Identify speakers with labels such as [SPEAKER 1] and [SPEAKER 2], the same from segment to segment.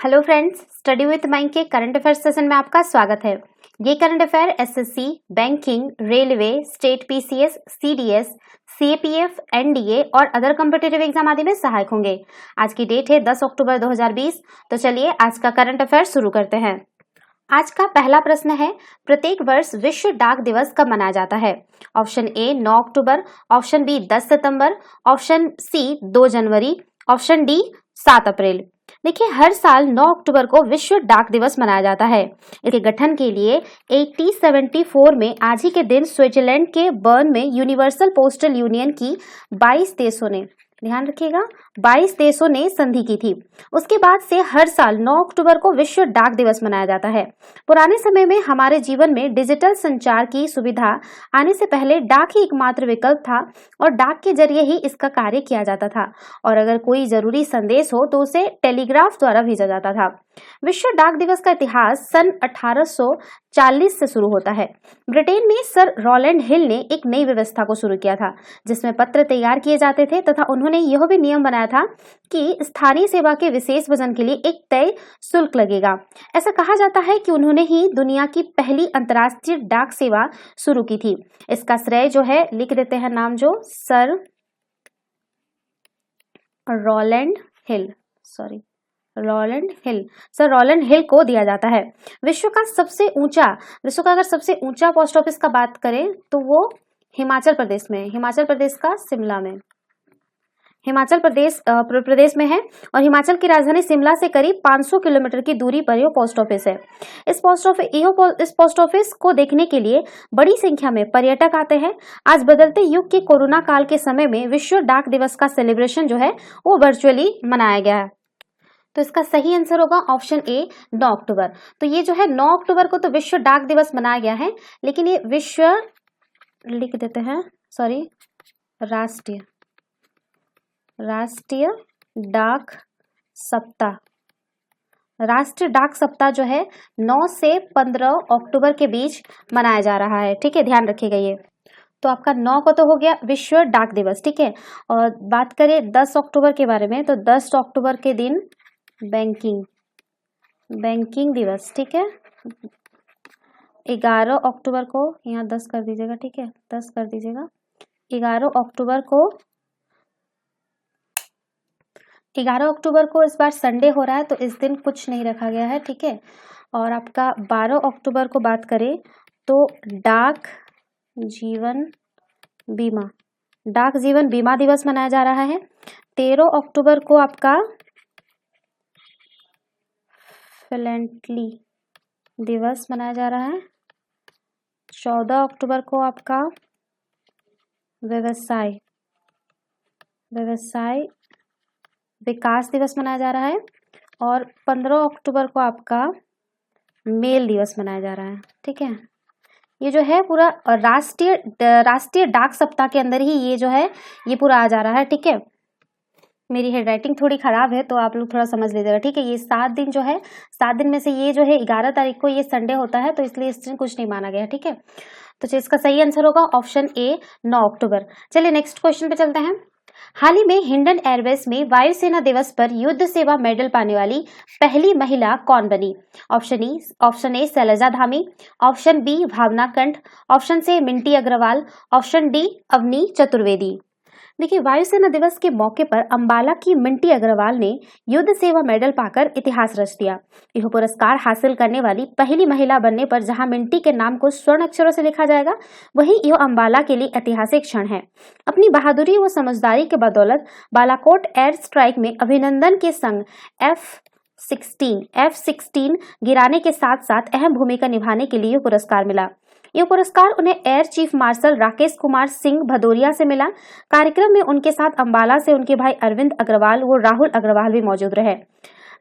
[SPEAKER 1] Hello friends, study with mind के current affair session में आपका स्वागत है। ये current affair SSC, banking, railway, state PCS, CDS, CAPF, NDA और अदर कॉम्पिटिटिव एग्जाम आदि में सहायक होंगे। आज की डेट है 10 अक्टूबर 2020। तो चलिए आज का करंट अफेयर शुरू करते हैं। आज का पहला प्रश्न है, प्रत्येक वर्ष विश्व डाक दिवस कब मनाया जाता है? ऑप्शन ए 9 अक्टूबर, ऑप्शन बी 10 सितंबर, ऑप्शन सी 2 जनवरी, ऑप्शन डी 7 अप्रैल। देखिए, हर साल 9 अक्टूबर को विश्व डाक दिवस मनाया जाता है। इसके गठन के लिए 1874 में आज ही के दिन स्विट्जरलैंड के बर्न में यूनिवर्सल पोस्टल यूनियन की 22 देशों ने, ध्यान रखिएगा, 22 देशों ने संधि की थी। उसके बाद से हर साल 9 अक्टूबर को विश्व डाक दिवस मनाया जाता है। पुराने समय में हमारे जीवन में डिजिटल संचार की सुविधा आने से पहले डाक ही एकमात्र विकल्प था और डाक के जरिए ही इसका कार्य किया जाता था। और अगर कोई जरूरी संदेश हो तो उसे टेलीग्राफ द्वारा भेजा जाता था। विश्व डाक दिवस का इतिहास सन 1840 से शुरू होता है। ब्रिटेन में सर रॉलैंड हिल ने एक नई व्यवस्था को शुरू किया था, जिसमें पत्र तैयार किए जाते थे तथा उन्होंने यह भी नियम बनाया था कि स्थानीय सेवा के विशेष वजन के लिए एक तय शुल्क लगेगा। ऐसा कहा जाता है कि उन्होंने ही दुनिया की पहली अंतर्राष्ट्रीय डाक सेवा शुरू की थी। इसका श्रेय जो है, लिख देते हैं नाम, जो सर रॉलैंड हिल को दिया जाता है। विश्व का अगर सबसे ऊंचा पोस्ट ऑफिस का बात करें तो वो हिमाचल प्रदेश में, हिमाचल प्रदेश का शिमला में, हिमाचल प्रदेश में है और हिमाचल की राजधानी शिमला से करीब 500 किलोमीटर की दूरी पर यह पोस्ट ऑफिस है। इस पोस्ट ऑफिस को देखने के लिए बड़ी संख्या में पर्यटक आते हैं। आज बदलते युग के कोरोना काल के समय में विश्व डाक दिवस का सेलिब्रेशन जो है वो वर्चुअली मनाया गया है। तो इसका सही आंसर होगा ऑप्शन ए 9 अक्टूबर। तो ये जो है 9 अक्टूबर को तो विश्व डाक दिवस मनाया गया है, लेकिन ये लिख देते हैं, राष्ट्रीय डाक सप्ताह, राष्ट्रीय डाक सप्ताह जो है 9 से 15 अक्टूबर के बीच मनाया जा रहा है। ठीक है, ध्यान रखिएगा ये। तो आपका 9 को तो हो गया विश्व डाक दिवस। ठीक है, और बात करें 10 अक्टूबर के बारे में, तो 10 अक्टूबर के दिन बैंकिंग दिवस। ठीक है, 11 अक्टूबर को, यहाँ 10 कर दीजिएगा। ठीक है, 10 कर दीजिएगा। 11 अक्टूबर को इस बार संडे हो रहा है, तो इस दिन कुछ नहीं रखा गया है। ठीक है, और आपका 12 अक्टूबर को बात करें तो डाक जीवन बीमा दिवस मनाया जा रहा है। 13 अक्टूबर को आपका फिलेंट्री दिवस मनाया जा रहा है। 14 अक्टूबर को आपका व्यवसाय विकास दिवस मनाया जा रहा है और 15 अक्टूबर को आपका मेल दिवस मनाया जा रहा है। ठीक है, ये जो है पूरा राष्ट्रीय डाक सप्ताह के अंदर ही ये जो है ये पूरा आ जा रहा है। ठीक है, मेरी हैंडराइटिंग थोड़ी खराब है तो आप लोग थोड़ा समझ लीजिएगा। ठीक है, ये 7 दिन जो है, 7 दिन में से ये जो है 11 तारीख को ये संडे होता है, तो इसलिए इस दिन कुछ नहीं माना गया। ठीक है, तो इसका सही आंसर होगा ऑप्शन ए 9 अक्टूबर। चलिए नेक्स्ट क्वेश्चन पे चलते हैं। हाल ही में हिंडन एयरवेज में वायुसेना दिवस पर युद्ध सेवा मेडल पाने वाली पहली महिला कौन बनी? Option A Shailja Dhami, option B Bhawna Kanth, option C Minty Agrawal, option D Avani Chaturvedi. देखिए, वायुसेना दिवस के मौके पर अंबाला की मिंटी अग्रवाल ने युद्ध सेवा मेडल पाकर इतिहास रच दिया। यह पुरस्कार हासिल करने वाली पहली महिला बनने पर जहां मिंटी के नाम को स्वर्ण अक्षरों से लिखा जाएगा, वहीं यह अंबाला के लिए ऐतिहासिक क्षण है। अपनी बहादुरी व समझदारी के बदौलत बालाकोट एयर स्ट्राइक में अभिनंदन के संग F-16 गिराने के साथ साथ अहम भूमिका निभाने के लिए पुरस्कार मिला। यह पुरस्कार उन्हें air chief marshal Rakesh Kumar Singh Bhadauria से मिला। कार्यक्रम में उनके साथ अंबाला से उनके भाई अरविंद अग्रवाल व राहुल अग्रवाल भी मौजूद रहे।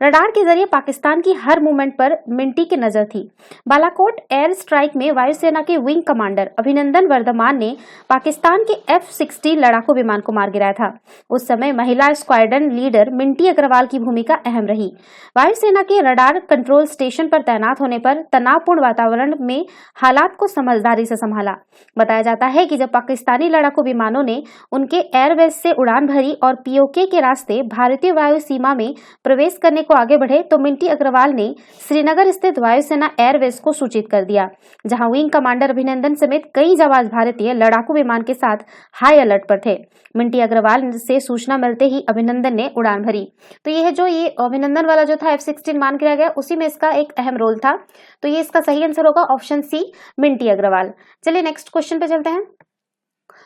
[SPEAKER 1] रडार के जरिए पाकिस्तान की हर मूवमेंट पर मिंटी की नजर थी। बालाकोट एयर स्ट्राइक में वायुसेना के विंग कमांडर अभिनंदन वर्धमान ने पाकिस्तान के F-16 लड़ाकू विमान को मार गिराया था। उस समय महिला स्क्वाड्रन लीडर मिंटी अग्रवाल की भूमिका अहम रही। वायुसेना के रडार कंट्रोल स्टेशन पर तैनात होने पर तनावपूर्ण वातावरण में हालात को समझदारी से संभाला। बताया जाता है कि जब पाकिस्तानी लड़ाकू विमानों ने उनके एयरबेस से उड़ान भरी और पीओके के रास्ते भारतीय वायु सीमा में प्रवेश करने को आगे बढ़े तो मिंटी अग्रवाल ने श्रीनगर स्थित वायुसेना एयरबेस को सूचित कर दिया, जहां विंग कमांडर अभिनंदन समेत कई जाबाज भारतीय लड़ाकू विमान के साथ हाई अलर्ट पर थे। मिंटी अग्रवाल से सूचना मिलते ही अभिनंदन ने उड़ान भरी। तो ये अभिनंदन वाला जो था F-16 मान किया गया, उसी में इसका एक अहम रोल था। तो ये इसका सही आंसर होगा ऑप्शन सी, मिंटी अग्रवाल। चलिए नेक्स्ट क्वेश्चन पे चलते हैं।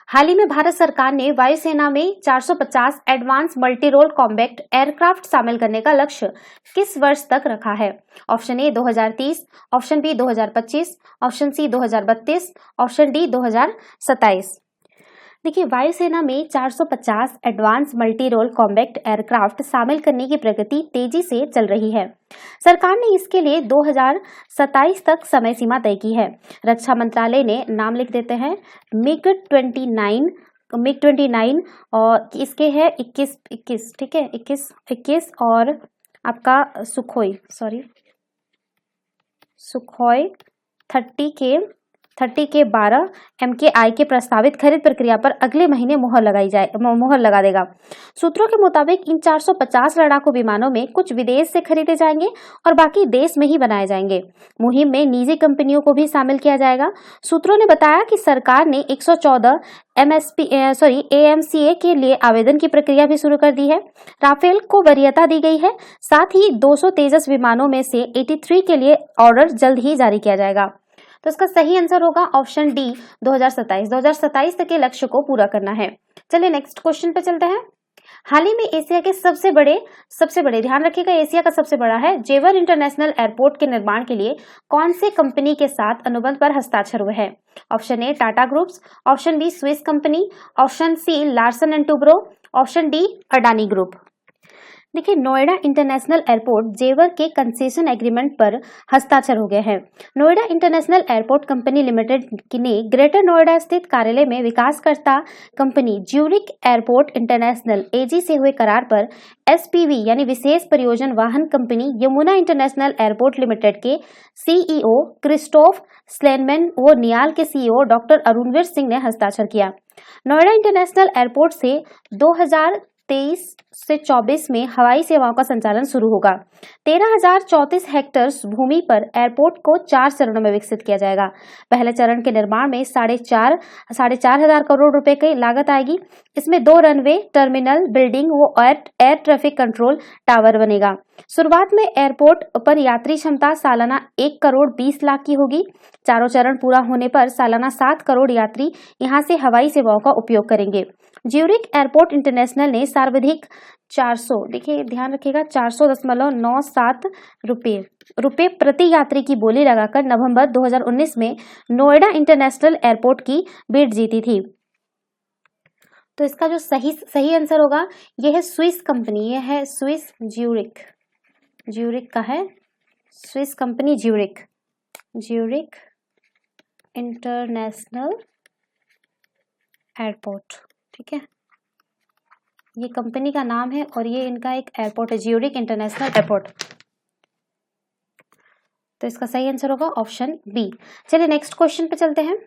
[SPEAKER 1] हाल ही में भारत सरकार ने वायुसेना में 450 advance multi role combat aircraft शामिल करने का लक्ष्य किस वर्ष तक रखा है? Option A 2030, option B 2025, option C 2032, option D 2027। देखिए, वायुसेना में 450 advance multi role combat aircraft शामिल करने की प्रगति तेजी से चल रही है। सरकार ने इसके लिए 2027 तक समय सीमा तय की है। रक्षा मंत्रालय ने नाम लिख देते हैं मिग 29 और इसके है 21, ठीक है, 21 और आपका सुखोई 30 के 12 MKI के प्रस्तावित खरीद प्रक्रिया पर अगले महीने मोहर लगा देगा। सूत्रों के मुताबिक इन 450 लड़ाकू विमानों में कुछ विदेश से खरीदे जाएंगे और बाकी देश में ही बनाए जाएंगे। मुहिम में निजी कंपनियों को भी शामिल किया जाएगा। सूत्रों ने बताया कि सरकार ने 114 AMCA के लिए आवेदन की प्रक्रिया भी शुरू कर दी है। राफेल को वरीयता दी गई है। साथ ही 200 तेजस विमानों में से 83 के लिए ऑर्डर जल्द ही जारी किया जाएगा। तो इसका सही आंसर होगा ऑप्शन डी 2027 तक के लक्ष्य को पूरा करना है। चलिए नेक्स्ट क्वेश्चन पे चलते हैं। हाल ही में एशिया के सबसे बड़े ध्यान रखिएगा, एशिया का सबसे बड़ा है जेवर इंटरनेशनल एयरपोर्ट के निर्माण के लिए कौन से कंपनी के साथ अनुबंध पर हस्ताक्षर हुए हैं? Option A Tata groups, option B Swiss company, option C Larsen and Toubro, option D Adani group. देखिए, नोएडा इंटरनेशनल एयरपोर्ट जेवर के कंसेशन एग्रीमेंट पर हस्ताक्षर हो गए हैं। Noida international airport company limited ने ग्रेटर नोएडा स्थित कार्यालय में विकासकर्ता company Zurich airport international AG से हुए करार पर SPV यानी विशेष परियोजन वाहन company Yamuna international airport limited के CEO क्रिस्टोफ स्लेनमैन व नियाल के CEO डॉक्टर अरुणवीर सिंह ने हस्ताक्षर किया। नोएडा इंटरनेशनल एयरपोर्ट से 2023 से 24 में हवाई सेवाओं का संचालन शुरू होगा। 13,034 हेक्टेयर भूमि पर एयरपोर्ट को 4 चरणों में विकसित किया जाएगा। पहले चरण के निर्माण में 4,500 करोड़ रुपए की लागत आएगी। इसमें 2 रनवे, टर्मिनल, बिल्डिंग व एयर ट्रैफिक कंट्रोल टावर बनेगा। शुरुआत में एयरपोर्ट पर यात्री क्षमता सालाना 1 करोड़ 20 लाख की होगी। चारों चरण पूरा होने पर सालाना 7 करोड़ यात्री यहां से हवाई सेवाओं का उपयोग करेंगे। ज्यूरिक एयरपोर्ट इंटरनेशनल ने सर्वाधिक 400, देखिए ध्यान रखिएगा, 400.97 रुपये प्रति यात्री की बोली लगाकर नवंबर 2019 में नोएडा इंटरनेशनल एयरपोर्ट की बिड जीती थी। तो इसका जो सही आंसर होगा यह है स्विस कंपनी, यह है स्विस ज्यूरिक का है, Swiss company Zurich international airport, ठीक है, ये कंपनी का नाम है और ये इनका एक एयरपोर्ट है, ज्यूरिक इंटरनेशनल एयरपोर्ट। तो इसका सही आंसर होगा ऑप्शन बी। चलिए नेक्स्ट क्वेश्चन पे चलते हैं।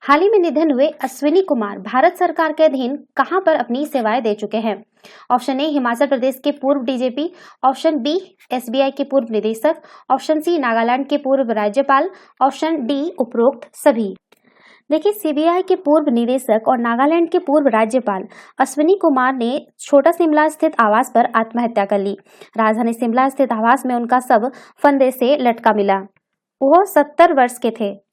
[SPEAKER 1] हाल ही में निधन हुए अश्विनी कुमार भारत सरकार के अधीन कहां पर अपनी सेवाएं दे चुके हैं? ऑप्शन ए हिमाचल प्रदेश के पूर्व DGP, ऑप्शन बी SBI के पूर्व निदेशक, ऑप्शन सी नागालैंड के पूर्व राज्यपाल, ऑप्शन डी उपरोक्त सभी। देखिए, CBI के पूर्व निदेशक और नागालैंड के पूर्व राज्यपाल अश्विनी कुमार ने छोटा शिमला स्थित आवास पर आत्महत्या कर ली। राजधानी शिमला स्थित आवास में उनका शव फंदे से लटका मिला। वह 70 वर्ष के थे।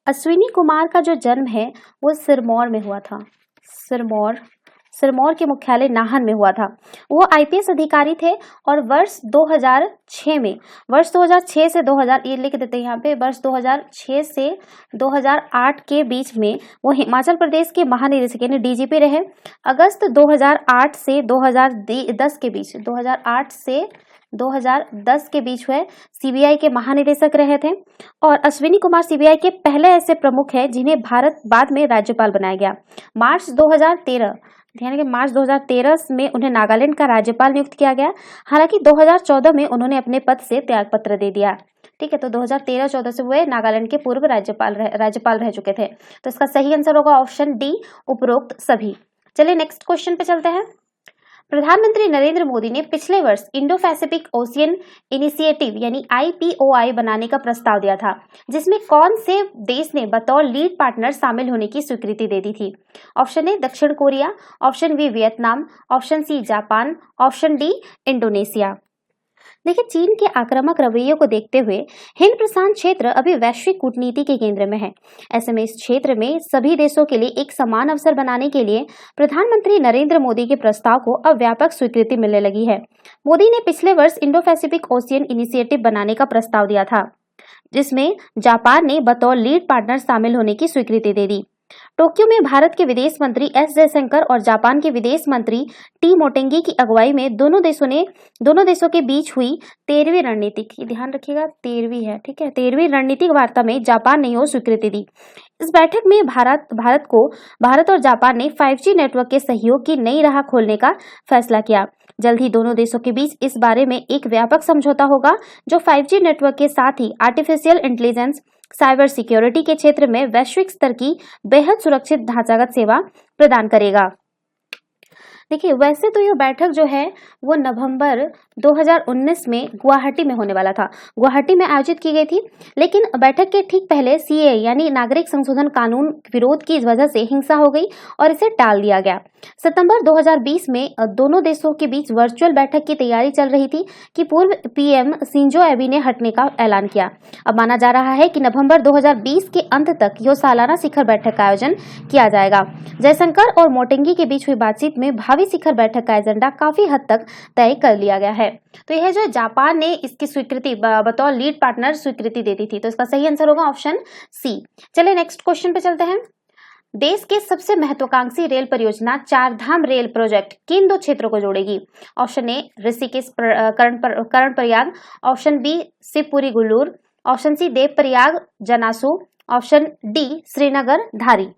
[SPEAKER 1] अश्विनी कुमार का जो जन्म है वो सिरमौर में हुआ था। सिरमौर के मुख्यालय नाहन में हुआ था। वो IPS अधिकारी थे और वर्ष 2006 से 2000, ये लिख देते हैं यहाँ पे, वर्ष 2006 से 2008 के बीच में वो हिमाचल प्रदेश के महानिदेशक यानी DGP रहे। अगस्त 2008 से 2010 के बीच, 2008 से 2010 के बीच हुए CBI के महानिदेशक रहे थे। और अश्विनी कुमार CBI के पहले ऐसे प्रमुख हैं जिन्हें भारत बाद में राज्यपाल बनाया गया। मार्च 2013 में उन्हें नागालैंड का राज्यपाल नियुक्त किया गया। हालांकि 2014 में उन्होंने अपने पद से त्यागपत्र दे दिया। ठीक है, तो 2013-14 से वे नागालैंड के पूर्व राज्यपाल रह चुके थे। तो इसका सही आंसर होगा ऑप्शन डी उपरोक्त सभी। चलिए नेक्स्ट क्वेश्चन पे चलते हैं। प्रधानमंत्री नरेंद्र मोदी ने पिछले वर्ष इंडो पैसिफिक ओशियन इनिशिएटिव यानी IPOI बनाने का प्रस्ताव दिया था, जिसमें कौन से देश ने बतौर लीड पार्टनर शामिल होने की स्वीकृति दे दी थी? ऑप्शन ए दक्षिण Korea, option B Vietnam, option C Japan, option D Indonesia. देखिए, चीन के आक्रामक रवैये को देखते हुए हिंद प्रशांत क्षेत्र अभी वैश्विक कूटनीति के केंद्र में है। ऐसे में इस क्षेत्र में सभी देशों के लिए एक समान अवसर बनाने के लिए प्रधानमंत्री नरेंद्र मोदी के प्रस्ताव को अब व्यापक स्वीकृति मिलने लगी है। मोदी ने पिछले वर्ष इंडो पैसिफिक ओशियन इनिशिएटिव बनाने का प्रस्ताव दिया था, जिसमें जापान ने बतौर लीड पार्टनर शामिल होने की स्वीकृति दे दी। टोक्यो में भारत के विदेश मंत्री एस जयशंकर और जापान के विदेश मंत्री टी मोटेंगी की अगुवाई में दोनों देशों के बीच हुई 13वीं रणनीतिक, ध्यान रखिएगा 13वीं है, ठीक है, 13वीं रणनीतिक वार्ता में जापान ने यह स्वीकृति दी। इस बैठक में भारत और जापान ने 5G नेटवर्क के सहयोग की नई राह खोलने का फैसला किया। जल्द ही दोनों देशों के बीच इस बारे में एक व्यापक समझौता होगा, जो 5G नेटवर्क के साथ ही आर्टिफिशियल इंटेलिजेंस, साइबर सिक्योरिटी के क्षेत्र में वैश्विक स्तर की बेहद सुरक्षित ढांचागत सेवा प्रदान करेगा। देखिए, वैसे तो यह बैठक जो है वो नवंबर 2019 में गुवाहाटी में होने वाला था, गुवाहाटी में आयोजित की गई थी, लेकिन बैठक के ठीक पहले CAA यानी नागरिक संशोधन कानून विरोध की वजह से हिंसा हो गई और इसे टाल दिया गया। सितंबर 2020 में दोनों देशों के बीच वर्चुअल बैठक की तैयारी चल रही थी कि पूर्व PM शिंजो एबे ने हटने का ऐलान किया। अब माना जा रहा है कि नवंबर 2020 के अंत तक यह सालाना शिखर बैठक का आयोजन किया जाएगा। जयशंकर और मोटेंगी के बीच हुई बातचीत में भावी शिखर बैठक का एजेंडा काफी हद तक तय कर लिया गया है। तो यह जो जापान ने इसकी स्वीकृति बतौर लीड पार्टनर स्वीकृति दे दी थी, तो इसका सही आंसर होगा ऑप्शन सी। चलिए नेक्स्ट क्वेश्चन पे चलते हैं। देश के सबसे महत्वाकांक्षी रेल परियोजना चारधाम रेल प्रोजेक्ट किन दो क्षेत्रों को जोड़ेगी? Option A Rishikesh Karnaprayag, option B Shivpuri Gullur, option C Devprayag Janasu, option D Srinagar Dhari.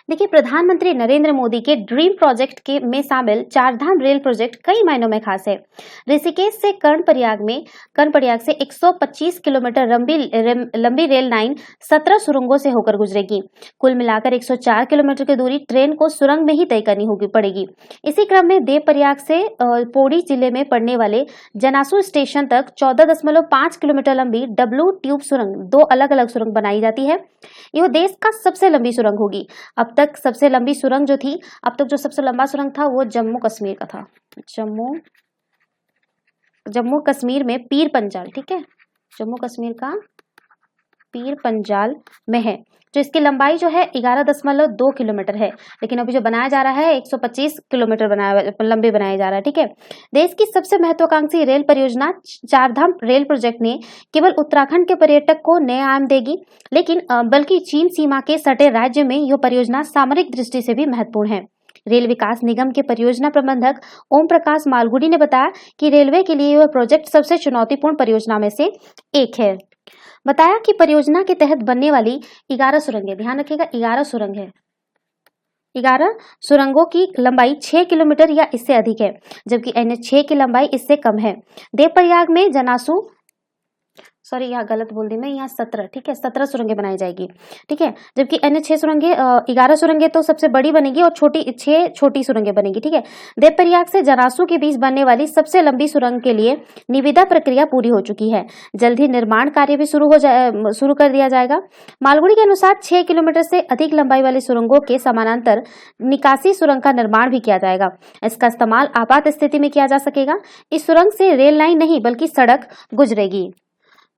[SPEAKER 1] देखिए, प्रधानमंत्री नरेंद्र मोदी के ड्रीम प्रोजेक्ट में शामिल चारधाम रेल प्रोजेक्ट कई मायनों में खास है। ऋषिकेश से कर्णप्रयाग से 125 किलोमीटर लंबी रेल लाइन 17 सुरंगों से होकर गुजरेगी। कुल मिलाकर 104 किलोमीटर की दूरी ट्रेन को सुरंग में ही तय करनी पड़ेगी। इसी क्रम में देवप्रयाग से पौड़ी जिले में पड़ने वाले जनासू स्टेशन तक 14.5 किलोमीटर लंबी डब्लू ट्यूब सुरंग, दो अलग अलग सुरंग बनाई जाती है। यह देश का सबसे लंबी सुरंग होगी। अब तक सबसे लंबी सुरंग जो थी, अब तक जो सबसे लंबा सुरंग था वो जम्मू कश्मीर का था, जम्मू कश्मीर में पीर पंजाल, ठीक है, जम्मू कश्मीर का पीर पंजाल में है, जो इसकी लंबाई जो है 11.2 किलोमीटर है, लेकिन अभी जो बनाया जा रहा है 125 किलोमीटर लंबे बनाया जा रहा है, ठीक है। देश की सबसे महत्वाकांक्षी रेल परियोजना चारधाम रेल प्रोजेक्ट ने केवल उत्तराखंड के पर्यटक को नए आयाम देगी, लेकिन बल्कि चीन सीमा के सटे राज्य में यह परियोजना सामरिक दृष्टि से भी महत्वपूर्ण है। रेल विकास निगम के परियोजना प्रबंधक ओम प्रकाश मालगुडी ने बताया कि रेलवे के लिए यह प्रोजेक्ट सबसे चुनौतीपूर्ण परियोजना में से एक है। बताया कि परियोजना के तहत बनने वाली 11 सुरंगें, ध्यान रखिएगा 11 सुरंग है, 11 सुरंगों की लंबाई 6 किलोमीटर या इससे अधिक है, जबकि अन्य 6 की लंबाई इससे कम है। देवप्रयाग में जनासू, सॉरी यहाँ गलत बोल दी मैं, यहाँ 17, ठीक है, 17 सुरंगें बनाई जाएगी, ठीक है, जबकि अन्य 6 सुरंगें 11 सुरंगें तो सबसे बड़ी बनेगी और 6 छोटी सुरंगें बनेगी, ठीक है। देवप्रयाग से जनासू के बीच बनने वाली सबसे लंबी सुरंग के लिए निविदा प्रक्रिया पूरी हो चुकी है। जल्द ही निर्माण कार्य भी शुरू कर दिया जाएगा। मालगुडी के अनुसार 6 किलोमीटर से अधिक लंबाई वाली सुरंगों के समानांतर निकासी सुरंग का निर्माण भी किया जाएगा। इसका इस्तेमाल आपात स्थिति में किया जा सकेगा। इस सुरंग से रेल लाइन नहीं बल्कि सड़क गुजरेगी।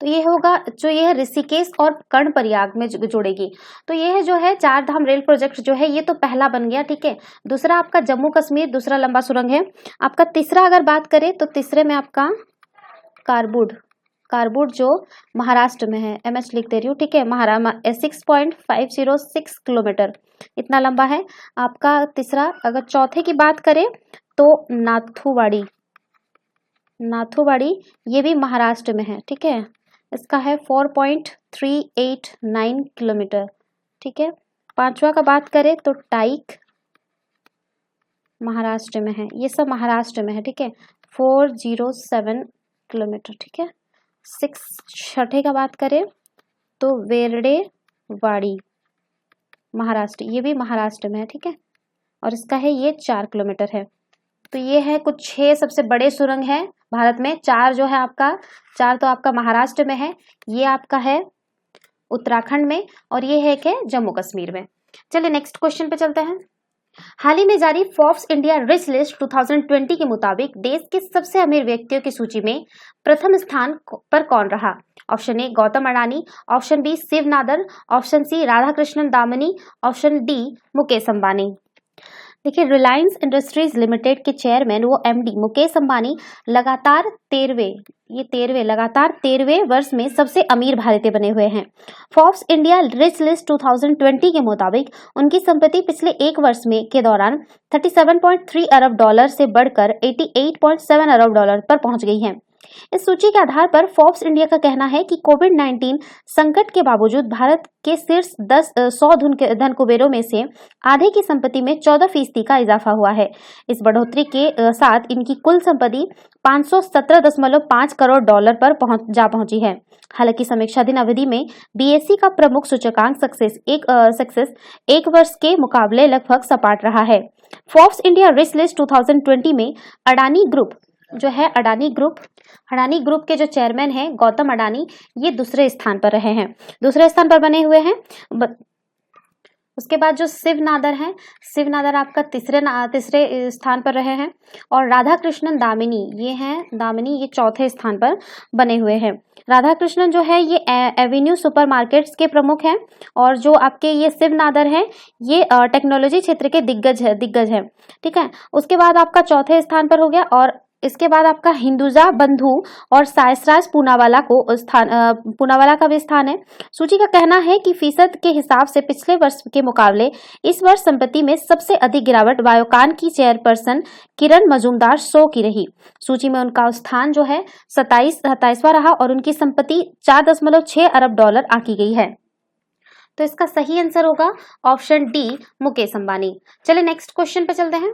[SPEAKER 1] तो ये होगा जो ये है ऋषिकेश और कर्णप्रयाग में जोड़ेगी। तो ये जो है चारधाम रेल प्रोजेक्ट जो है ये तो पहला बन गया, ठीक है। दूसरा आपका जम्मू कश्मीर दूसरा लंबा सुरंग है। आपका तीसरा अगर बात करें तो तीसरे में आपका कारबुड जो महाराष्ट्र में है, MS लिख दे रही हूँ, ठीक है, 6.506 किलोमीटर इतना लंबा है आपका तीसरा। अगर चौथे की बात करें तो नाथुवाड़ी ये भी महाराष्ट्र में है, ठीक है, इसका है 4.389 किलोमीटर, ठीक है। पांचवा का बात करें तो टाइक महाराष्ट्र में है, ये सब महाराष्ट्र में है, ठीक है, 407 किलोमीटर, ठीक है। छठे का बात करें तो वेरडेवाड़ी महाराष्ट्र, ये भी महाराष्ट्र में है, ठीक है, और इसका है ये 4 किलोमीटर है। तो ये है कुछ 6 सबसे बड़े सुरंग है भारत में। 4 जो है आपका, 4 तो आपका महाराष्ट्र में है, ये आपका है उत्तराखंड में, और ये है कि जम्मू कश्मीर में। चलिए नेक्स्ट क्वेश्चन पे चलते हैं। हाल ही में जारी फोर्ब्स इंडिया रिच लिस्ट 2020 के मुताबिक देश के सबसे अमीर व्यक्तियों की सूची में प्रथम स्थान पर कौन रहा? Option A Gautam Adani, option B Shiv Nadar, option C Radhakishan Damani, option D Mukesh Ambani. देखिए, रिलायंस इंडस्ट्रीज लिमिटेड के चेयरमैन वो एमडी मुकेश अंबानी लगातार 13वें वर्ष में सबसे अमीर भारतीय बने हुए हैं। फोर्ब्स इंडिया रिच लिस्ट 2020 के मुताबिक उनकी संपत्ति पिछले एक वर्ष में के दौरान 37.3 अरब डॉलर से बढ़कर 88.7 अरब डॉलर पर पहुंच गई है। इस सूची के आधार पर फोर्ब्स इंडिया का कहना है कि कोविड-19 संकट के बावजूद भारत के शीर्ष 100 धन कुबेरों में से आधे की संपत्ति में 14% का इजाफा हुआ है। इस बढ़ोतरी के साथ इनकी कुल संपत्ति 517.5 करोड़ डॉलर पर पहुंची है। हालांकि समीक्षाधीन अवधि में बीएसई का प्रमुख सूचकांक सक्सेस एक वर्ष के मुकाबले लगभग सपाट रहा है। फोर्ब्स इंडिया रिच लिस्ट 2020 में अडानी ग्रुप के जो चेयरमैन हैं गौतम अडानी, ये दूसरे स्थान पर रहे हैं, दूसरे स्थान पर बने हुए हैं। उसके बाद जो शिव नादर आपका तीसरे स्थान पर रहे हैं, और राधाकृष्णन दामिनी ये चौथे स्थान पर बने हुए हैं। राधाकृष्णन जो है ये एवेन्यू सुपरमार्केट्स के प्रमुख हैं, और जो आपके ये शिव नादर हैं ये टेक्नोलॉजी क्षेत्र के दिग्गज है। ठीक है, उसके बाद आपका चौथे स्थान पर हो गया, और इसके बाद आपका हिंदुजा बंधु और सायसराज पूनावाला का भी स्थान है। सूची का कहना है कि फीसद के हिसाब से पिछले वर्ष के मुकाबले इस वर्ष संपत्ति में सबसे अधिक गिरावट बायोकॉन की चेयरपर्सन किरण मजूमदार 100 की रही। सूची में उनका स्थान जो है 27वां रहा, और उनकी संपत्ति 4.6 अरब डॉलर आंकी गई है। तो इसका सही आंसर होगा ऑप्शन डी मुकेश अंबानी। चलिए नेक्स्ट क्वेश्चन पे चलते हैं।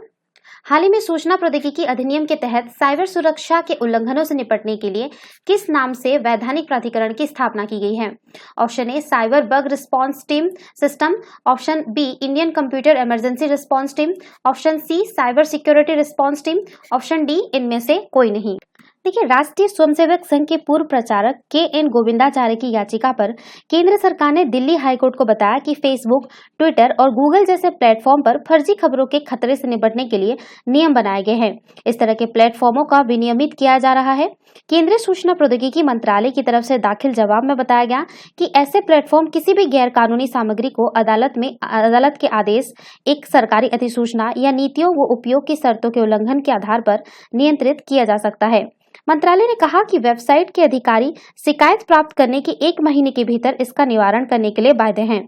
[SPEAKER 1] हाल ही में सूचना प्रौद्योगिकी अधिनियम के तहत साइबर सुरक्षा के उल्लंघनों से निपटने के लिए किस नाम से वैधानिक प्राधिकरण की स्थापना की गई है? Option A cyber bug response team system, option B Indian computer emergency response team, option C cyber security response team, option D इनमें से कोई नहीं। देखिए, राष्ट्रीय स्वयंसेवक संघ के पूर्व प्रचारक के.एन. गोविंदाचार्य की याचिका पर केंद्र सरकार ने दिल्ली हाईकोर्ट को बताया कि फेसबुक, ट्विटर और गूगल जैसे प्लेटफॉर्म पर फर्जी खबरों के खतरे से निपटने के लिए नियम बनाए गए हैं। इस तरह के प्लेटफॉर्मों का विनियमित किया जा रहा है। केंद्रीय सूचना प्रौद्योगिकी मंत्रालय की तरफ से दाखिल जवाब में बताया गया कि ऐसे प्लेटफॉर्म किसी भी गैर कानूनी सामग्री को अदालत के आदेश, एक सरकारी अधिसूचना या नीतियों व उपयोग की शर्तों के उल्लंघन के आधार पर नियंत्रित किया जा सकता है। मंत्रालय ने कहा कि वेबसाइट के अधिकारी शिकायत प्राप्त करने के 1 महीने के भीतर इसका निवारण करने के लिए बाध्य हैं।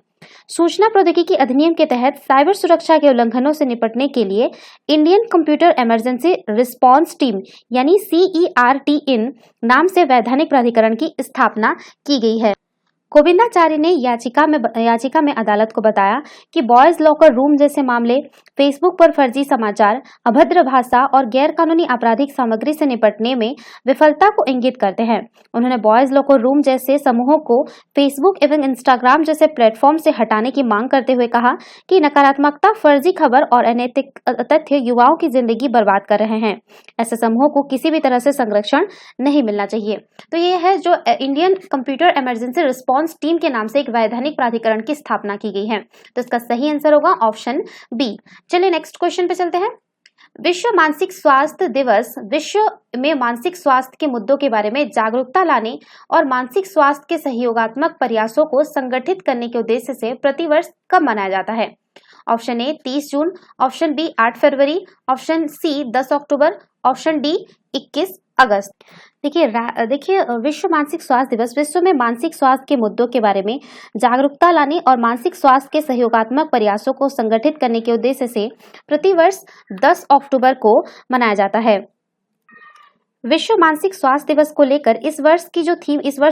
[SPEAKER 1] सूचना प्रौद्योगिकी अधिनियम के तहत साइबर सुरक्षा के उल्लंघनों से निपटने के लिए Indian computer emergency response team यानी CERT-IN नाम से वैधानिक प्राधिकरण की स्थापना की गई है। गोविंदाचार्य ने याचिका में अदालत को बताया कि बॉयज लॉकर रूम जैसे मामले फेसबुक पर फर्जी समाचार, अभद्र भाषा और गैर कानूनी आपराधिक सामग्री से निपटने में विफलता को इंगित करते हैं। उन्होंने बॉयज लॉकर रूम जैसे समूहों को फेसबुक एवं इंस्टाग्राम जैसे प्लेटफॉर्म से हटाने की मांग करते हुए कहा कि नकारात्मकता, फर्जी खबर और अनैतिक तथ्य युवाओं की जिंदगी बर्बाद कर रहे हैं। ऐसे समूहों को किसी भी तरह से संरक्षण नहीं मिलना चाहिए। तो ये है जो Indian computer emergency response team के नाम से एक वैधानिक प्राधिकरण की स्थापना की गई है। तो इसका सही आंसर होगा ऑप्शन बी। चलिए नेक्स्ट क्वेश्चन पे चलते हैं। विश्व मानसिक स्वास्थ्य दिवस विश्व में मानसिक स्वास्थ्य के मुद्दों के बारे में जागरूकता लाने और मानसिक स्वास्थ्य के सहयोगात्मक प्रयासों को संगठित करने के उद्देश्य से प्रतिवर्ष कब मनाया जाता है? ऑप्शन ए 30 जून, ऑप्शन बी 8 फरवरी, ऑप्शन सी 10 अक्टूबर, ऑप्शन डी 21 अगस्त। देखिए विश्व मानसिक स्वास्थ्य दिवस विश्व में मानसिक स्वास्थ्य के मुद्दों के बारे में जागरूकता लाने और मानसिक स्वास्थ्य के सहयोगात्मक प्रयासों को संगठित करने के उद्देश्य से प्रतिवर्ष 10 अक्टूबर को मनाया जाता है। विश्व मानसिक स्वास्थ्य दिवस को लेकर इस वर्ष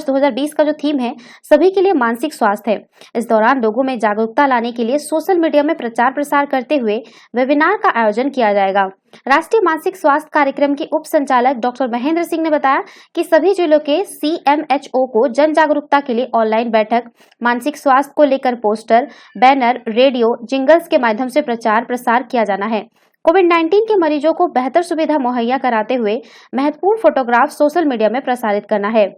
[SPEAKER 1] 2020 का जो थीम है सभी के लिए मानसिक स्वास्थ्य है। इस दौरान लोगों में जागरूकता लाने के लिए सोशल मीडिया में प्रचार प्रसार करते हुए वेबिनार का आयोजन किया जाएगा। राष्ट्रीय मानसिक स्वास्थ्य कार्यक्रम के उप संचालक डॉक्टर महेंद्र सिंह ने बताया कि सभी जिलों के CMHO को जन जागरूकता के लिए ऑनलाइन बैठक, मानसिक स्वास्थ्य को लेकर पोस्टर, बैनर, रेडियो, जिंगल्स के माध्यम से प्रचार प्रसार किया जाना है। कोविड-19 के मरीजों को बेहतर सुविधा मुहैया कराते हुए महत्वपूर्ण फोटोग्राफ सोशल मीडिया में प्रसारित करना है।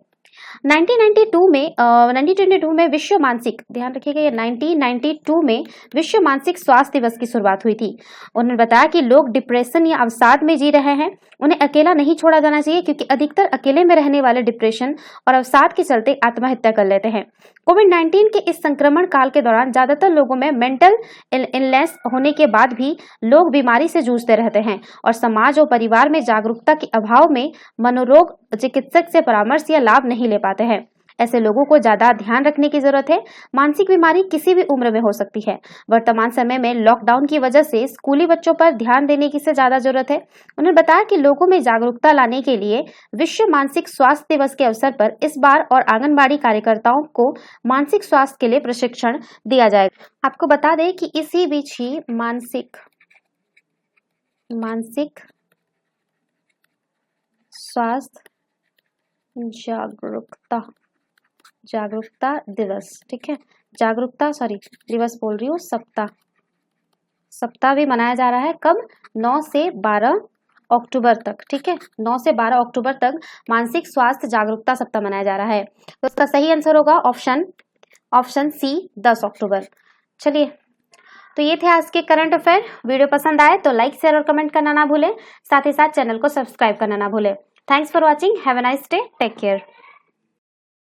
[SPEAKER 1] 1992 में विश्व मानसिक, ध्यान रखिएगा ये 1992 में विश्व मानसिक स्वास्थ्य दिवस की शुरुआत हुई थी। उन्होंने बताया कि लोग डिप्रेशन या अवसाद में जी रहे हैं, उन्हें अकेला नहीं छोड़ा जाना चाहिए क्योंकि अधिकतर अकेले में रहने वाले डिप्रेशन और अवसाद के चलते आत्महत्या कर लेते हैं। कोविड-19 के इस संक्रमण काल के दौरान ज्यादातर लोगों में मेंटल इलनेस होने के बाद भी लोग बीमारी से जूझते रहते हैं और समाज और परिवार में जागरूकता के अभाव में मनोरोग चिकित्सक से परामर्श या लाभ नहीं ले पाते हैं। ऐसे लोगों को ज्यादा ध्यान रखने की जरूरत है। मानसिक बीमारी किसी भी उम्र में हो सकती है। वर्तमान समय में लॉकडाउन की वजह से स्कूली बच्चों पर ध्यान देने की से ज्यादा जरूरत है। उन्होंने बताया कि लोगों में जागरूकता लाने के लिए विश्व मानसिक स्वास्थ्य दिवस के अवसर पर इस बार और आंगनबाड़ी कार्यकर्ताओं को मानसिक स्वास्थ्य के लिए प्रशिक्षण दिया जाएगा। आपको बता दें कि इसी बीच ही मानसिक स्वास्थ्य जागरूकता दिवस, ठीक है, दिवस बोल रही हूँ, सप्ताह भी मनाया जा रहा है। कब? 9 से 12 अक्टूबर तक, ठीक है, 9 से 12 अक्टूबर तक मानसिक स्वास्थ्य जागरूकता सप्ताह मनाया जा रहा है। तो इसका सही आंसर होगा ऑप्शन सी 10 अक्टूबर। चलिए, तो ये थे आज के करंट अफेयर। वीडियो पसंद आए तो लाइक, शेयर और कमेंट करना ना भूलें। साथ ही साथ चैनल को सब्सक्राइब करना ना भूलें। Thanks for watching. Have a nice day. Take care.